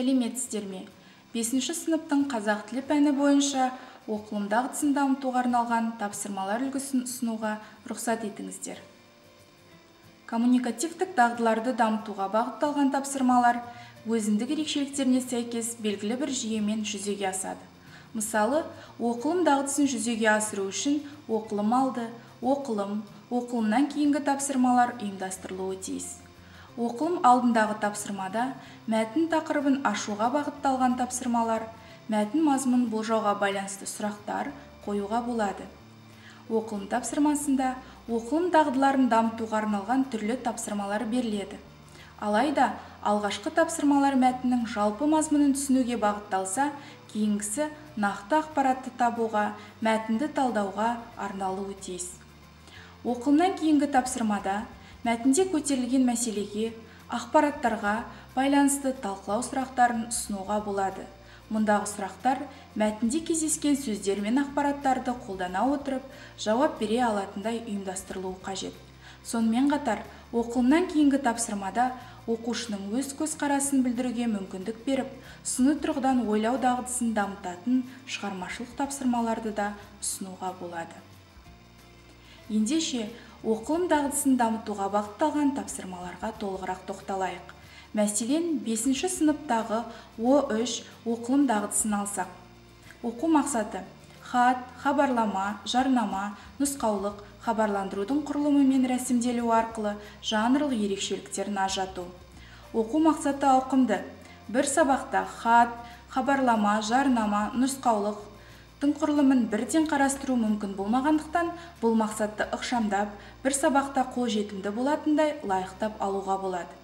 Сәлеметсіздер ме? 5-ші сыныптың қазақ тілі пәні бойынша оқылым дағдысын дамытуға арналған тапсырмалар үлгісін ұсынуға рұқсат етіңіздер. Коммуникативтік дағдыларды дамытуға бағытталған тапсырмалар өзіндік ерекшеліктеріне сәйкес белгілі бір жүйемен жүзеге асады. Мысалы, оқылым дағдысын жүзеге асыру үшін оқылым алды, оқылымнан кейінгі тапсырмалар ұйымдастырылуы тиіс. Оқылым алдындағы тапсырмада мәтін тақырыбын ашуға бағытталған тапсырмалар, мәтін мазмұнын болжауға байланысты сұрақтар қоюға болады. Оқылым тапсырмасында оқылым дағдыларын дамытуға арналған түрлі тапсырмалар беріледі. Алайда, алғашқы тапсырмалар мәтіннің жалпы мазмұнын түсінуге бағытталса, кейінгісі нақты ақпаратты табуға, мәтінді талдауға арналуы тиіс. Оқылымнан кейінгі тапсырмада мәтінде көтерілген мәселеге, ақпараттарға байланысты талқылау сұрақтарын ұсынуға болады. Мұндағы сұрақтар мәтінде кездескен сөздер мен ақпараттарды қолдана отырып, жауап бере алатындай ұйымдастырылуы қажет. Сонымен қатар, оқылымнан кейінгі тапсырмада оқушының өз көзқарасын білдіруге мүмкіндік беріп, сыни тұрғыдан ойлау дағдысын дамытатын шығармашылық тапсырмаларды да ұсынуға болады. Ендеше, оқылым дағдысын дамытуға бағытталған тапсырмаларға толығырақ тоқталайық. Мәселен, 5-ші сыныптағы О3 оқылым дағдысын алсақ. Оқу мақсаты: хат, хабарлама, жарнама, нұсқаулық, хабарландырудың құрылымы мен рәсімделуі арқылы жанрлық ерекшеліктерін ажырату. Оқу мақсаты ауқымды. Бір сабақта хат, хабарлама, жарнама, нұсқаулық құрылымын бірден қарастыру мүмкін болмағандықтан, бұл мақсатты ықшамдап, бір сабақта қолжетімді болатындай лайықтап алуға болады.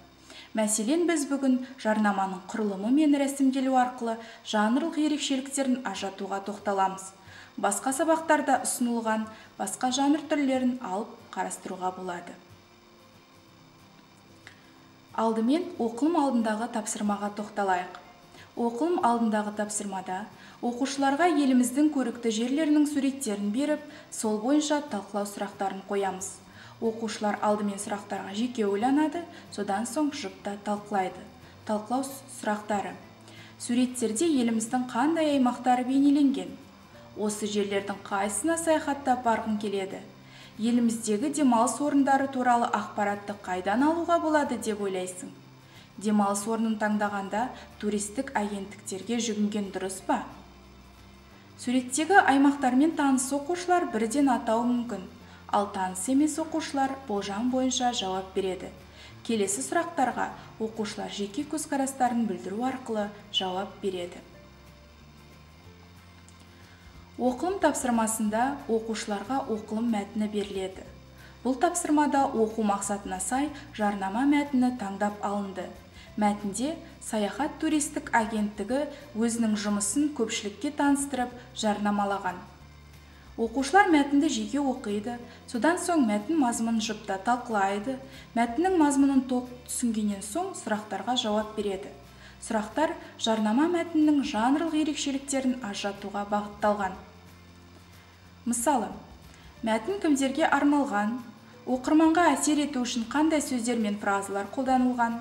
Мәселен, біз бүгін жарнаманың құрылымы мен рәсімделуі арқылы жанрлық ерекшеліктерін ажыратуға тоқталамыз. Басқа сабақтарда ұсынылған басқа жанр түрлерін алып қарастыруға болады. Алдымен оқылым алдындағы тапсырмаға тоқталайық. Оқылым алдындағы тапсырмада оқушыларға еліміздің көрікті жерлерінің суреттерін беріп, сол бойынша талқылау сұрақтарын қоямыз. Оқушылар алдымен сұрақтарға жеке ойланады, содан соң жұпта талқылайды. Талқылау сұрақтары: суреттерде еліміздің қандай аймақтары бейнеленген? Осы жерлердің қайсысына саяхаттап барғың келеді? Еліміздегі демалыс орындары туралы ақпаратты қайдан алуға болады деп ойлайсың? Демалыс орнын таңдағанда туристік агенттіктерге жүгінген дұрыс па? Суреттегі аймақтармен таныс оқушылар бірден атауы мүмкін, ал таныс емес оқушылар болжам бойынша жауап береді. Келесі сұрақтарға оқушылар жеке көзқарастарын білдіру арқылы жауап береді. Оқылым тапсырмасында оқушыларға оқылым мәтіні беріледі. Бұл тапсырмада оқу мақсатына сай жарнама мәтіні таңдап алынды. Мәтінде саяхат туристік агенттігі өзінің жұмысын көпшілікке таныстырып жарнамалаған. Оқушылар мәтінді жеке оқиды, содан соң мәтін мазмұнын жұпта талқылайды, мәтіннің мазмұнын толық түсінгеннен соң сұрақтарға жауап береді. Сұрақтар жарнама мәтіннің жанрлық ерекшеліктерін ажыратуға бағытталған. Мысалы, мәтін кімдерге арналған, оқырманға әсер ету үшін қандай сөздер мен фразалар қолданылған,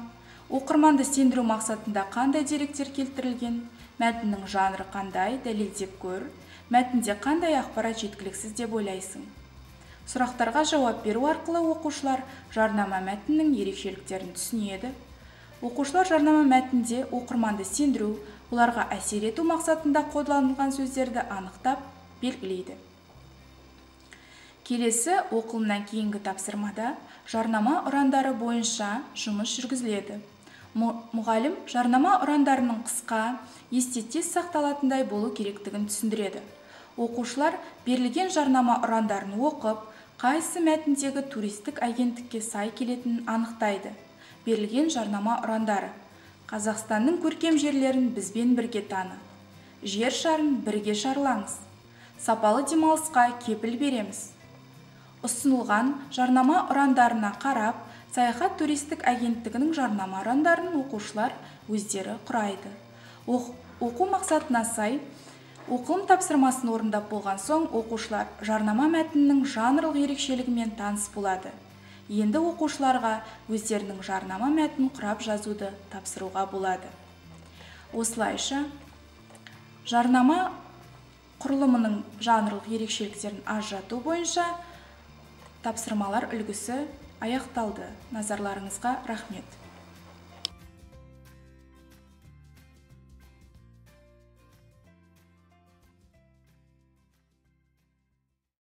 оқырманды сендіру мақсатында қандай деректер келтірілген, мәтіннің жанры қандай, дәлелдеп көр, мәтінде қандай ақпарат жеткіліксіз деп ойлайсың. Сұрақтарға жауап беру арқылы оқушылар жарнама мәтіннің ерекшеліктерін түсінеді. Оқушылар жарнама мәтінде оқырманды сендіру, оларға әсер ету мақсатында қолданылған сөздерді анықтап белгілейді. Келесі оқылымнан кейінгі тапсырмада жарнама ұрандары бойынша жұмыс жүргізіледі. Мұғалім жарнама ұрандарының қысқа, есте тез сақталатындай болу керектігін түсіндіреді. Оқушылар берілген жарнама ұрандарын оқып, қайсы мәтіндегі туристік агенттікке сай келетінін анықтайды. Берілген жарнама ұрандары: Қазақстанның көркем жерлерін бізбен бірге таны. Жер шарын бірге шарлаңыз. Сапалы демалысқа кепіл береміз. Ұсынылған жарнама ұрандарына қарап, саяхат туристік агенттігінің жарнама ұрандарын оқушылар өздері құрайды. Оқу мақсатына сай оқылым тапсырмасын орындап болған соң, оқушылар жарнама мәтінінің жанрлық ерекшелігімен таныс болады. Енді оқушыларға өздерінің жарнама мәтінін құрап жазуды тапсыруға болады. Осылайша жарнама құрылымының жанрлық ерекшеліктерін ажырату бойынша тапсырмалар үлгісі аяқталды. Назарларыңызға рахмет.